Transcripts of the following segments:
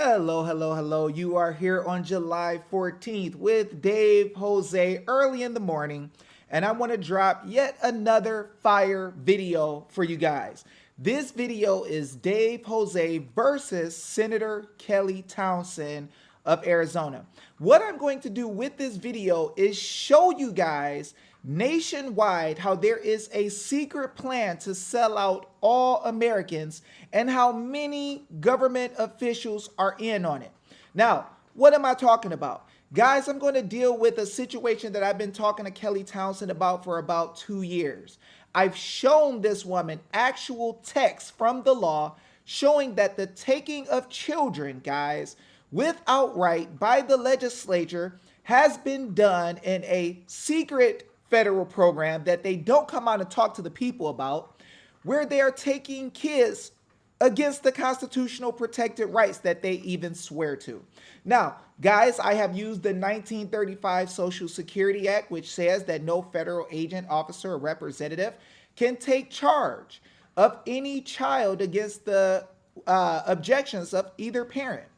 Hello, hello, hello. You are here on July 14th with Dave Jose early in the morning, and I want to drop yet another fire video for you guys. This video is Dave Jose versus Senator Kelly Townsend of Arizona. What I'm going to do with this video is show you guys nationwide how there is a secret plan to sell out all Americans and how many government officials are in on it. Now, what am I talking about? Guys, I'm going to deal with a situation that I've been talking to Kelly Townsend about for about 2 years. I've shown this woman actual text from the law showing that the taking of children, guys, without right by the legislature has been done in a secret federal program that they don't come out and talk to the people about, where they are taking kids against the constitutional protected rights that they even swear to. Now, guys, I have used the 1935 Social Security Act, which says that no federal agent, officer, or representative can take charge of any child against the objections of either parent.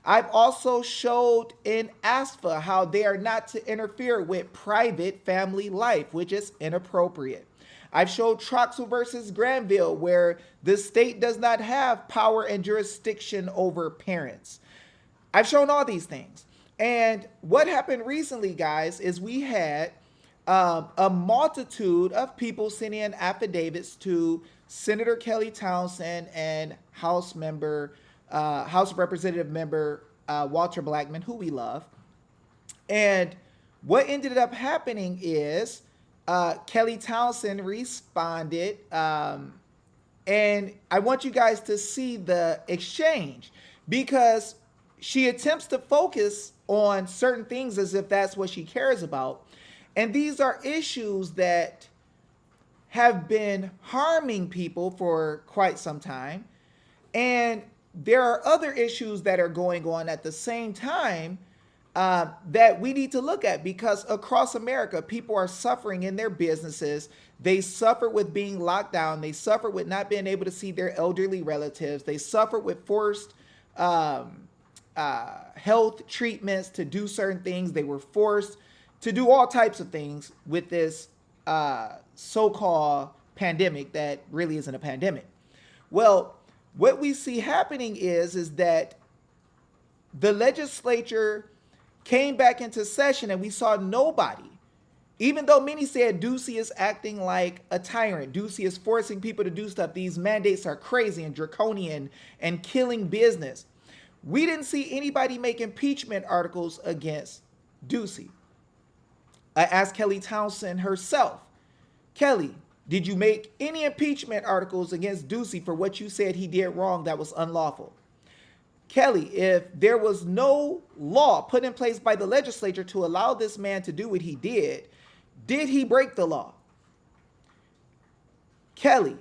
I've also showed in ASFA how they are not to interfere with private family life, which is inappropriate. I've showed Troxel versus Granville, where the state does not have power and jurisdiction over parents. I've shown all these things. And what happened recently, guys, is we had a multitude of people sending in affidavits to Senator Kelly Townsend and House Representative member Walter Blackman, who we love. And what ended up happening is Kelly Townsend responded, and I want you guys to see the exchange because she attempts to focus on certain things as if that's what she cares about. And these are issues that have been harming people for quite some time. And there are other issues that are going on at the same time that we need to look at, because across America, people are suffering in their businesses. They suffer with being locked down. They suffer with not being able to see their elderly relatives. They suffer with forced health treatments to do certain things. They were forced to do all types of things with this so-called pandemic that really isn't a pandemic. Well, what we see happening is that the legislature came back into session and we saw nobody. Even though many said Ducey is acting like a tyrant, Ducey is forcing people to do stuff, these mandates are crazy and draconian and killing business, we didn't see anybody make impeachment articles against Ducey. I asked Kelly Townsend herself, Kelly, did you make any impeachment articles against Ducey for what you said he did wrong that was unlawful? Kelly, if there was no law put in place by the legislature to allow this man to do what he did he break the law? Kelly,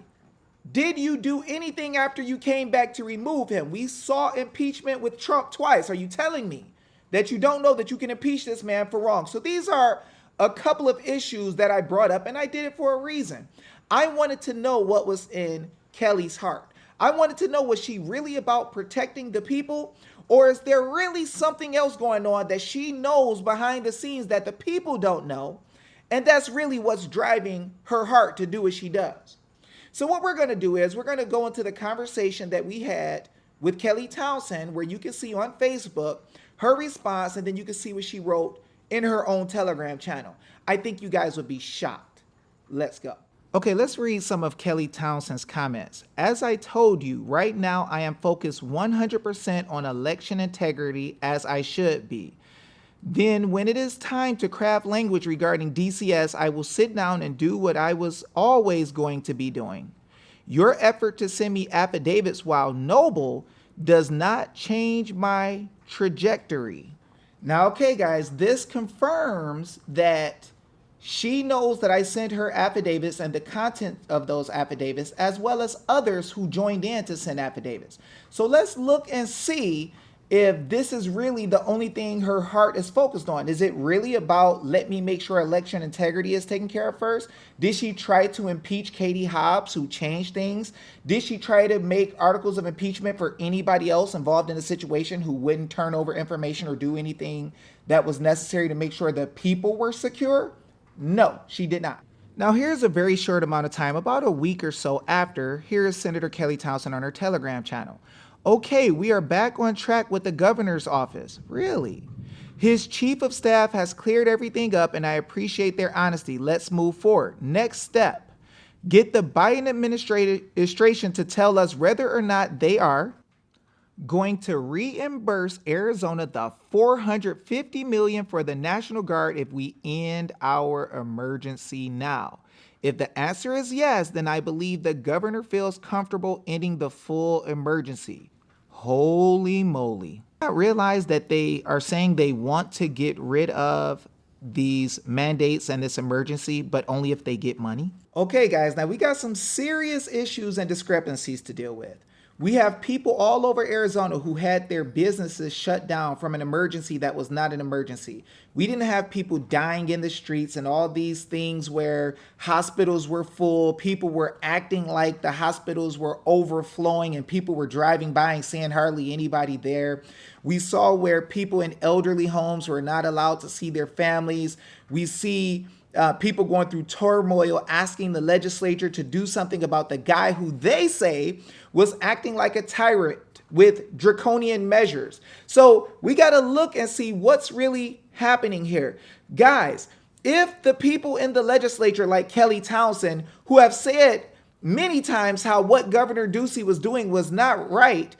did you do anything after you came back to remove him? We saw impeachment with Trump twice. Are you telling me that you don't know that you can impeach this man for wrong? So these are a couple of issues that I brought up, and I did it for a reason. I wanted to know what was in Kelly's heart. I wanted to know, was she really about protecting the people, or is there really something else going on that she knows behind the scenes that the people don't know, and that's really what's driving her heart to do what she does? So what we're going to do is we're going to go into the conversation that we had with Kelly Townsend, where you can see on Facebook her response, and then you can see what she wrote in her own Telegram channel. I think you guys would be shocked. Let's go. Okay, let's read some of Kelly Townsend's comments. As I told you, right now I am focused 100% on election integrity, as I should be. Then when it is time to craft language regarding DCS, I will sit down and do what I was always going to be doing. Your effort to send me affidavits, while noble, does not change my trajectory. Now, okay, guys, this confirms that she knows that I sent her affidavits and the content of those affidavits, as well as others who joined in to send affidavits. So let's look and see if this is really the only thing her heart is focused on. Is it really about let me make sure election integrity is taken care of first? Did she try to impeach Katie Hobbs, who changed things? Did she try to make articles of impeachment for anybody else involved in the situation who wouldn't turn over information or do anything that was necessary to make sure the people were secure? No, she did not. Now, here's a very short amount of time, about a week or so after. Here is Senator Kelly Townsend on her Telegram channel. Okay, we are back on track with the governor's office. Really? His chief of staff has cleared everything up, and I appreciate their honesty. Let's move forward. Next step, get the Biden administration to tell us whether or not they are going to reimburse Arizona the $450 million for the National Guard if we end our emergency now. If the answer is yes, then I believe the governor feels comfortable ending the full emergency. Holy moly. I realize that they are saying they want to get rid of these mandates and this emergency, but only if they get money. Okay, guys, now we got some serious issues and discrepancies to deal with. We have people all over Arizona who had their businesses shut down from an emergency that was not an emergency. We didn't have people dying in the streets and all these things where hospitals were full. People were acting like the hospitals were overflowing and people were driving by and seeing hardly anybody there. We saw where people in elderly homes were not allowed to see their families. We see people going through turmoil, asking the legislature to do something about the guy who they say was acting like a tyrant with draconian measures. So we got to look and see what's really happening here. Guys, if the people in the legislature like Kelly Townsend, who have said many times how what Governor Ducey was doing was not right,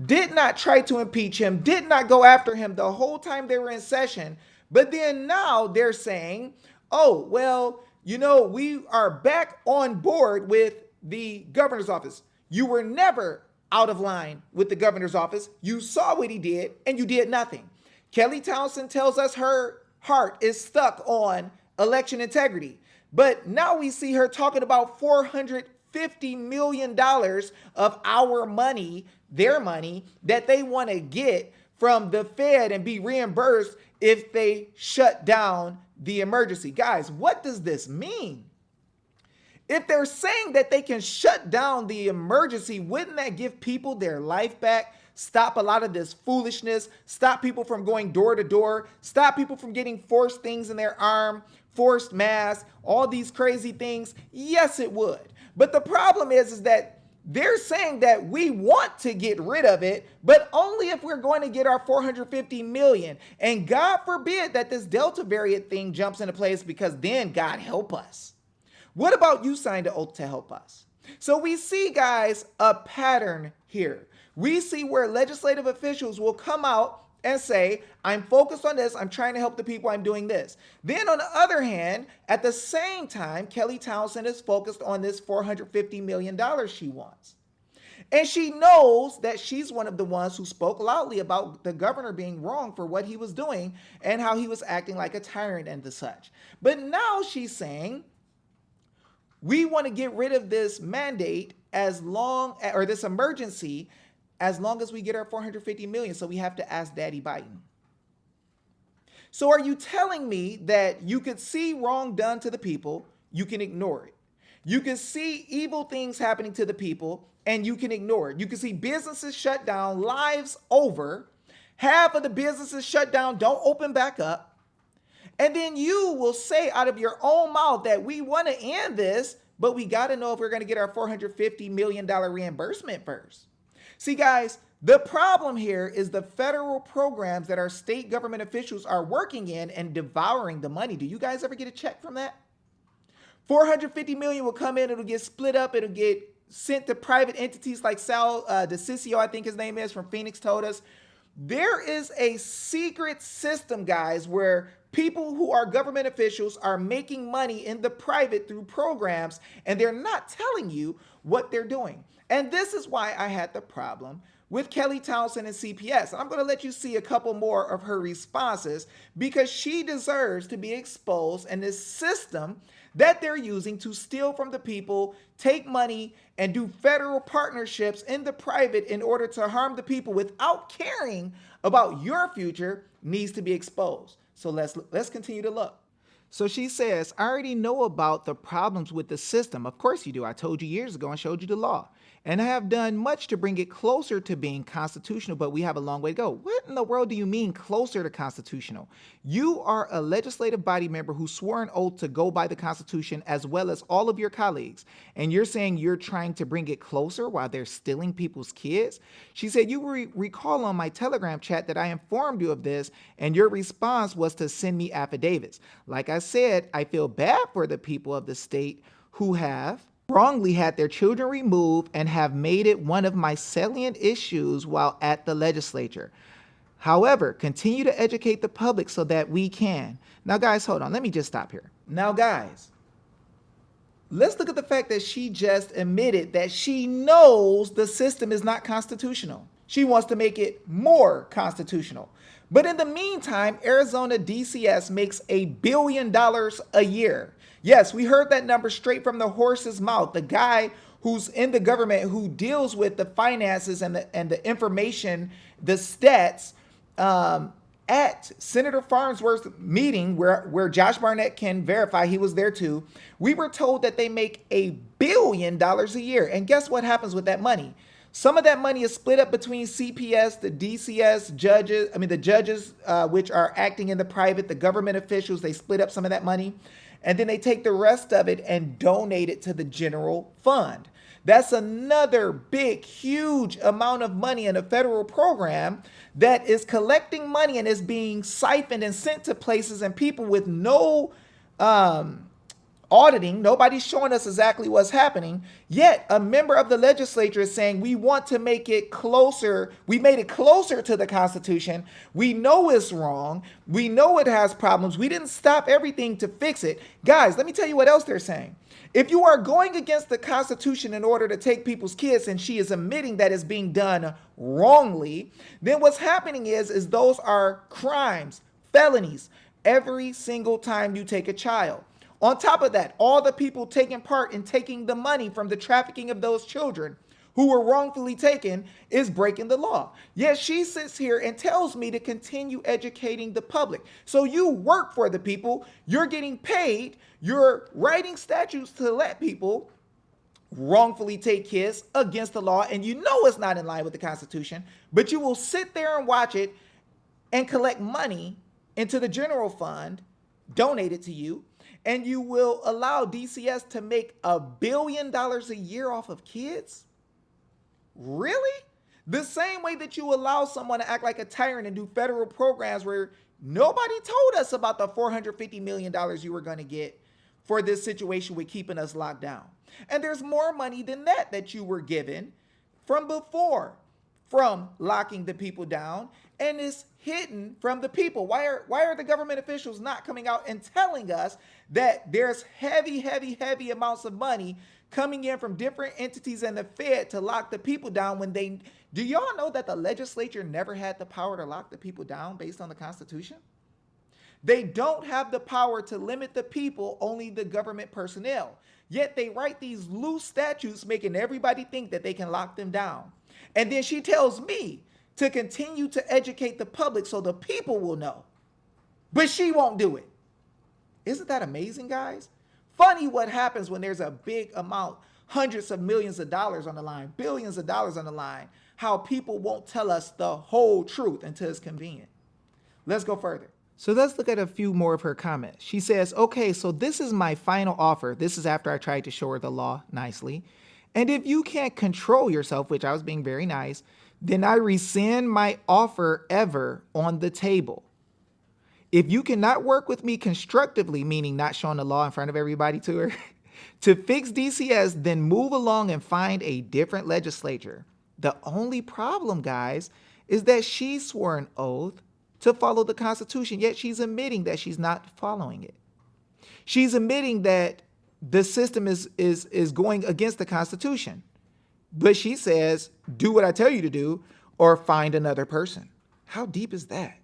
did not try to impeach him, did not go after him the whole time they were in session, but then now they're saying, oh, well, we are back on board with the governor's office. You were never out of line with the governor's office. You saw what he did and you did nothing. Kelly Townsend tells us her heart is stuck on election integrity. But now we see her talking about $450 million of our money, their money, that they want to get from the Fed and be reimbursed if they shut down the emergency. Guys, what does this mean? If they're saying that they can shut down the emergency, wouldn't that give people their life back? Stop a lot of this foolishness, stop people from going door to door, stop people from getting forced things in their arm, forced masks, all these crazy things? Yes, it would. But the problem is that they're saying that we want to get rid of it, but only if we're going to get our $450 million. And God forbid that this Delta variant thing jumps into place, because then God help us. What about you signed an oath to help us? So we see, guys, a pattern here. We see where legislative officials will come out and say, I'm focused on this, I'm trying to help the people, I'm doing this. Then on the other hand, at the same time, Kelly Townsend is focused on this $450 million she wants. And she knows that she's one of the ones who spoke loudly about the governor being wrong for what he was doing and how he was acting like a tyrant and the such. But now she's saying, we want to get rid of this mandate or this emergency, as long as we get our $450 million. So we have to ask Daddy Biden. So are you telling me that you could see wrong done to the people, you can ignore it? You can see evil things happening to the people and you can ignore it. You can see businesses shut down, lives over, half of the businesses shut down, don't open back up. And then you will say out of your own mouth that we want to end this, but we got to know if we're going to get our $450 million reimbursement first. See, guys, the problem here is the federal programs that our state government officials are working in and devouring the money. Do you guys ever get a check from that? $450 million will come in, it'll get split up, it'll get sent to private entities like Sal DeCiccio, I think his name is, from Phoenix told us. There is a secret system, guys, where people who are government officials are making money in the private through programs, and they're not telling you what they're doing. And this is why I had the problem with Kelly Townsend and CPS. And I'm going to let you see a couple more of her responses, because she deserves to be exposed in this system that they're using to steal from the people, take money, and do federal partnerships in the private in order to harm the people without caring about your future needs to be exposed. So let's continue to look. So she says, I already know about the problems with the system. Of course you do. I told you years ago and showed you the law. And I have done much to bring it closer to being constitutional, but we have a long way to go. What in the world do you mean closer to constitutional? You are a legislative body member who swore an oath to go by the Constitution as well as all of your colleagues. And you're saying you're trying to bring it closer while they're stealing people's kids? She said, you recall on my Telegram chat that I informed you of this, and your response was to send me affidavits. Like I said, I feel bad for the people of the state who have wrongly had their children removed and have made it one of my salient issues while at the legislature. However, continue to educate the public so that we can. Now, guys, hold on. Let me just stop here. Now, guys, let's look at the fact that she just admitted that she knows the system is not constitutional. She wants to make it more constitutional. But in the meantime, Arizona DCS makes $1 billion a year. Yes, we heard that number straight from the horse's mouth. The guy who's in the government who deals with the finances and the information, the stats, at Senator Farnsworth's meeting where Josh Barnett can verify he was there too, we were told that they make $1 billion a year. And guess what happens with that money? Some of that money is split up between CPS, the DCS judges, the judges which are acting in the private, the government officials, they split up some of that money. And then they take the rest of it and donate it to the general fund. That's another big, huge amount of money in a federal program that is collecting money and is being siphoned and sent to places and people with no auditing. Nobody's showing us exactly what's happening. Yet a member of the legislature is saying we want to make it closer. We made it closer to the Constitution. We know it's wrong. We know it has problems. We didn't stop everything to fix it. Guys, let me tell you what else they're saying. If you are going against the Constitution in order to take people's kids, and she is admitting that it's being done wrongly, then what's happening is those are crimes, felonies, every single time you take a child. On top of that, all the people taking part in taking the money from the trafficking of those children who were wrongfully taken is breaking the law. Yet she sits here and tells me to continue educating the public. So you work for the people, you're getting paid, you're writing statutes to let people wrongfully take kids against the law, and you know it's not in line with the Constitution, but you will sit there and watch it and collect money into the general fund, donate it to you, and you will allow DCS to make $1 billion a year off of kids? Really? The same way that you allow someone to act like a tyrant and do federal programs where nobody told us about the $450 million you were going to get for this situation with keeping us locked down. And there's more money than that you were given from before, from locking the people down, and it's hidden from the people. Why are the government officials not coming out and telling us that there's heavy amounts of money coming in from different entities and the Fed to lock the people down when they... Do y'all know that the legislature never had the power to lock the people down based on the Constitution? They don't have the power to limit the people, only the government personnel. Yet they write these loose statutes making everybody think that they can lock them down. And then she tells me to continue to educate the public so the people will know. But she won't do it. Isn't that amazing, guys? Funny what happens when there's a big amount, hundreds of millions of dollars on the line, billions of dollars on the line, how people won't tell us the whole truth until it's convenient. Let's go further. So let's look at a few more of her comments. She says, okay, so this is my final offer. This is after I tried to show her the law nicely. And if you can't control yourself, which I was being very nice, then I rescind my offer ever on the table. If you cannot work with me constructively, meaning not showing the law in front of everybody to her, to fix DCS, then move along and find a different legislature. The only problem, guys, is that she swore an oath to follow the Constitution, yet she's admitting that she's not following it. She's admitting that the system is going against the Constitution. But she says, do what I tell you to do or find another person. How deep is that?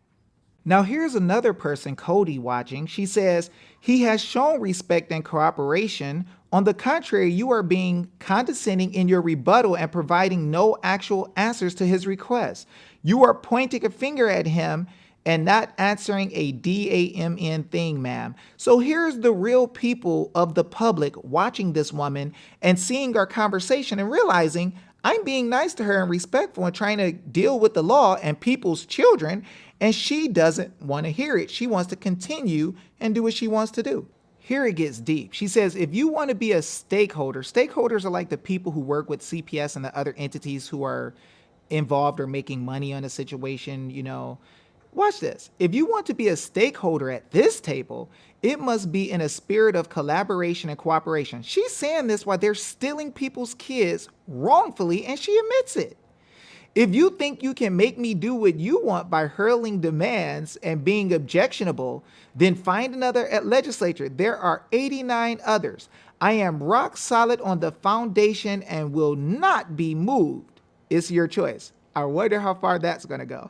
Now here's another person, Cody, watching. She says, he has shown respect and cooperation. On the contrary, you are being condescending in your rebuttal and providing no actual answers to his requests. You are pointing a finger at him and not answering a DAMN thing, ma'am. So here's the real people of the public watching this woman and seeing our conversation and realizing I'm being nice to her and respectful and trying to deal with the law and people's children, and she doesn't want to hear it. She wants to continue and do what she wants to do. Here it gets deep. She says, if you want to be a stakeholder, stakeholders are like the people who work with CPS and the other entities who are involved or making money on a situation, Watch this. If you want to be a stakeholder at this table, it must be in a spirit of collaboration and cooperation. She's saying this while they're stealing people's kids wrongfully, and she admits it. If you think you can make me do what you want by hurling demands and being objectionable, then find another legislature. There are 89 others. I am rock solid on the foundation and will not be moved. It's your choice. I wonder how far that's going to go.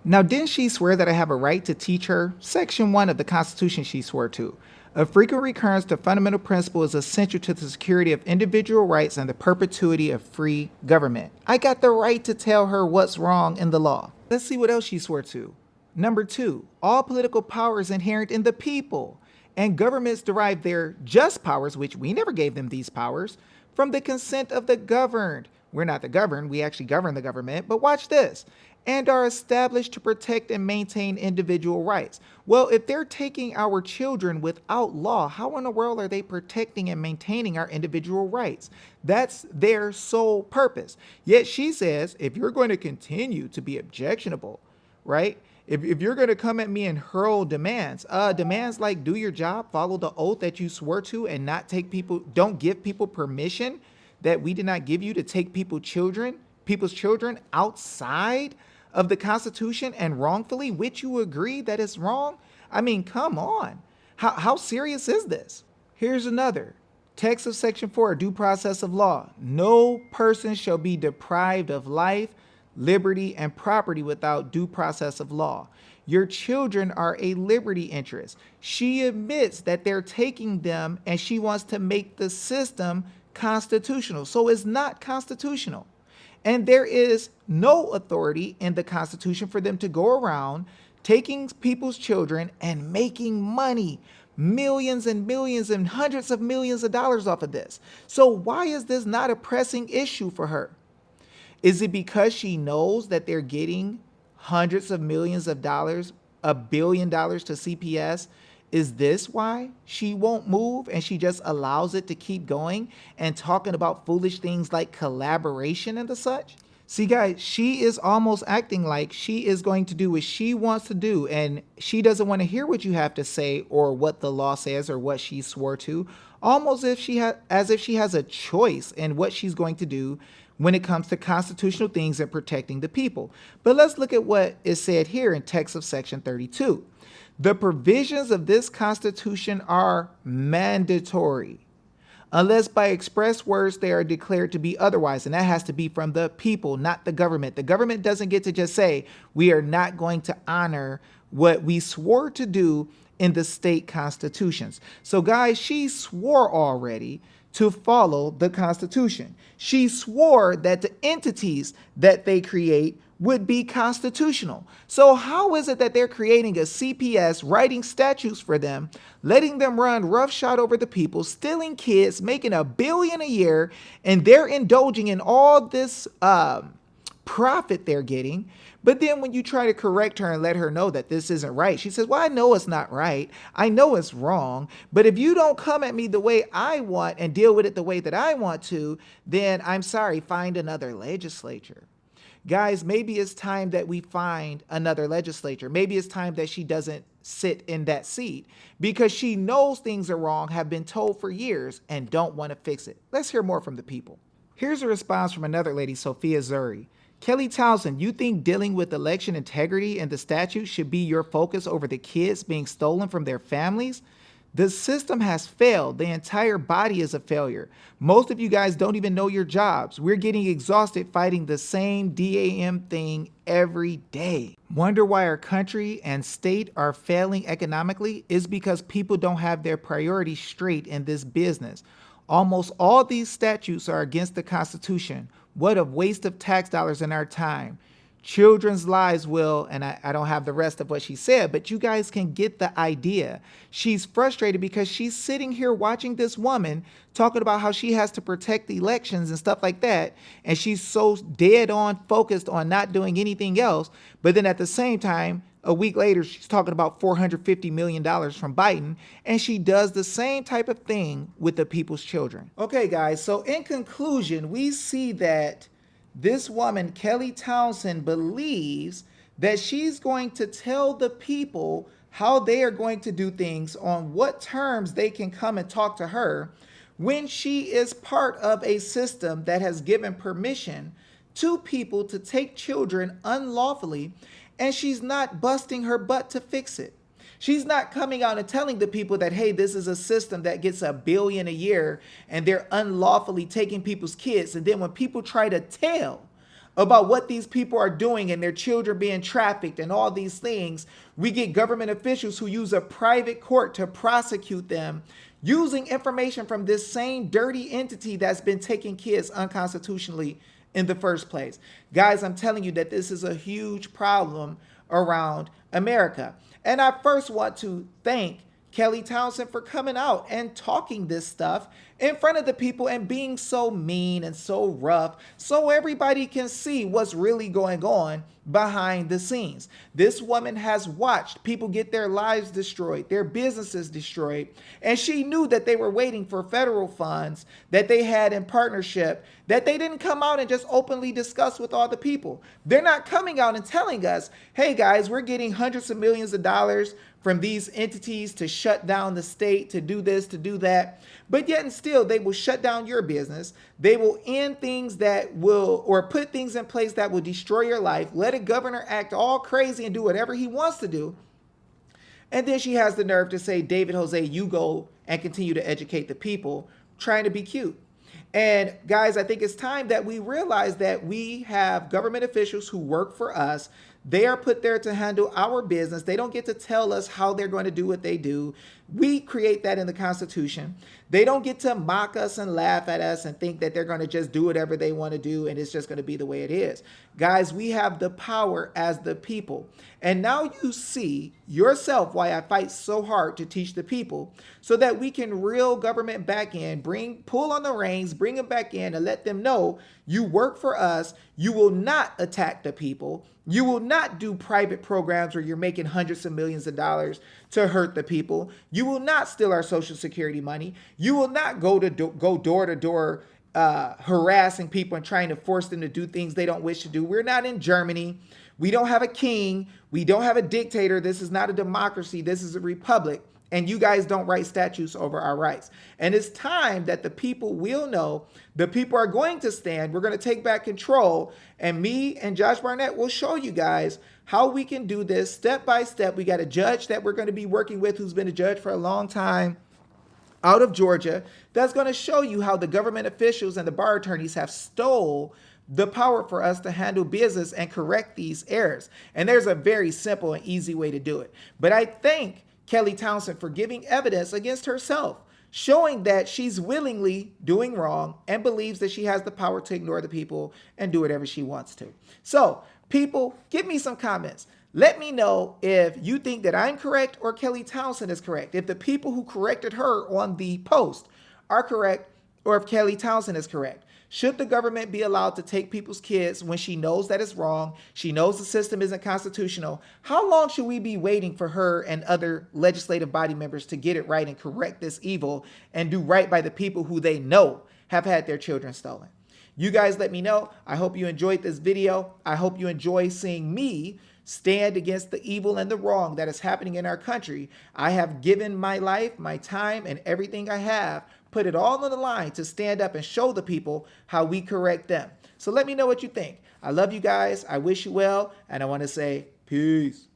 Now, didn't she swear that I have a right to teach her? Section 1 of the Constitution she swore to. A frequent recurrence to fundamental principle is essential to the security of individual rights and the perpetuity of free government. I got the right to tell her what's wrong in the law. Let's see what else she swore to. Number 2, all political power is inherent in the people, and governments derive their just powers, which we never gave them these powers, from the consent of the governed. We're not the governed, we actually govern the government, but watch this. And are established to protect and maintain individual rights. Well, if they're taking our children without law, how in the world are they protecting and maintaining our individual rights? That's their sole purpose. Yet she says, if you're going to continue to be objectionable, right? If you're going to come at me and hurl demands like do your job, follow the oath that you swore to, and don't give people permission that we did not give you to take people's children outside of the Constitution and wrongfully, which you agree that it's wrong? I mean, come on. How serious is this? Here's another. Text of Section 4, due process of law. No person shall be deprived of life, liberty, and property without due process of law. Your children are a liberty interest. She admits that they're taking them and she wants to make the system constitutional. So it's not constitutional. And there is no authority in the Constitution for them to go around taking people's children and making money, millions and millions and hundreds of millions of dollars off of this. So why is this not a pressing issue for her? Is it because she knows that they're getting hundreds of millions of dollars, $1 billion to CPS? Is this why she won't move and she just allows it to keep going and talking about foolish things like collaboration and the such? See, guys, she is almost acting like she is going to do what she wants to do, and she doesn't want to hear what you have to say or what the law says or what she swore to, almost as if she has a choice in what she's going to do when it comes to constitutional things and protecting the people. But let's look at what is said here in text of Section 32. The provisions of this Constitution are mandatory, unless by express words they are declared to be otherwise. And that has to be from the people, not the government. The government doesn't get to just say, we are not going to honor what we swore to do in the state constitutions. So guys, she swore already to follow the Constitution. She swore that the entities that they create would be constitutional. So how is it that they're creating a CPS, writing statutes for them, letting them run roughshod over the people, stealing kids, making $1 billion a year, and they're indulging in all this profit they're getting? But then when you try to correct her and let her know that this isn't right, she says, well, I know it's not right. I know it's wrong. But if you don't come at me the way I want and deal with it the way that I want to, then I'm sorry, find another legislature. Guys, maybe it's time that we find another legislature. Maybe it's time that she doesn't sit in that seat because she knows things are wrong, have been told for years, and don't want to fix it. Let's hear more from the people. Here's a response from another lady, Sophia Zuri. Kelly Townsend, you think dealing with election integrity and the statute should be your focus over the kids being stolen from their families? The system has failed. The entire body is a failure. Most of you guys don't even know your jobs. We're getting exhausted fighting the same DAM thing every day. Wonder why our country and state are failing economically? Is because people don't have their priorities straight in this business. Almost all these statutes are against the Constitution. What a waste of tax dollars in our time. children's lives will, and I don't have the rest of what she said, but you guys can get the idea. She's frustrated because she's sitting here watching this woman talking about how she has to protect the elections and stuff like that, and she's so dead on focused on not doing anything else. But then at the same time, a week later, she's talking about $450 million from Biden, and she does the same type of thing with the people's children. Okay, guys, so in conclusion, we see that this woman, Kelly Townsend, believes that she's going to tell the people how they are going to do things, on what terms they can come and talk to her, when she is part of a system that has given permission to people to take children unlawfully, and she's not busting her butt to fix it. She's not coming out and telling the people that, hey, this is a system that gets $1 billion a year and they're unlawfully taking people's kids. And then when people try to tell about what these people are doing and their children being trafficked and all these things, we get government officials who use a private court to prosecute them using information from this same dirty entity that's been taking kids unconstitutionally in the first place. Guys, I'm telling you that this is a huge problem around America. And I first want to thank Kelly Townsend for coming out and talking this stuff in front of the people and being so mean and so rough so everybody can see what's really going on behind the scenes. This woman has watched people get their lives destroyed, their businesses destroyed, and she knew that they were waiting for federal funds that they had in partnership that they didn't come out and just openly discuss with all the people. They're not coming out and telling us, hey guys, we're getting hundreds of millions of dollars from these entities to shut down the state, to do this, to do that. But yet and still, they will shut down your business. They will end things that will, or put things in place that will destroy your life. Let a governor act all crazy and do whatever he wants to do. And then she has the nerve to say, David Jose, you go and continue to educate the people, trying to be cute. And guys, I think it's time that we realize that we have government officials who work for us. They are put there to handle our business. They don't get to tell us how they're going to do what they do. We create that in the Constitution. They don't get to mock us and laugh at us and think that they're going to just do whatever they want to do and it's just going to be the way it is. Guys, we have the power as the people. And now you see yourself why I fight so hard to teach the people so that we can reel government back in, pull on the reins, bring them back in and let them know you work for us. You will not attack the people. You will not do private programs where you're making hundreds of millions of dollars to hurt the people. You will not steal our Social Security money. You will not go door to door harassing people and trying to force them to do things they don't wish to do. We're not in Germany. We don't have a king. We don't have a dictator. This is not a democracy. This is a republic. And you guys don't write statutes over our rights. And it's time that the people will know, the people are going to stand. We're going to take back control. And me and Josh Barnett will show you guys how we can do this step by step. We got a judge that we're going to be working with who's been a judge for a long time out of Georgia that's going to show you how the government officials and the bar attorneys have stole the power for us to handle business and correct these errors. And there's a very simple and easy way to do it. But I thank Kelly Townsend for giving evidence against herself, showing that she's willingly doing wrong and believes that she has the power to ignore the people and do whatever she wants to. So, people, give me some comments. Let me know if you think that I'm correct or Kelly Townsend is correct. If the people who corrected her on the post are correct or if Kelly Townsend is correct. Should the government be allowed to take people's kids when she knows that it's wrong? She knows the system isn't constitutional. How long should we be waiting for her and other legislative body members to get it right and correct this evil and do right by the people who they know have had their children stolen? You guys let me know. I hope you enjoyed this video. I hope you enjoy seeing me stand against the evil and the wrong that is happening in our country. I have given my life, my time, and everything I have, put it all on the line to stand up and show the people how we correct them. So let me know what you think. I love you guys. I wish you well. And I want to say peace.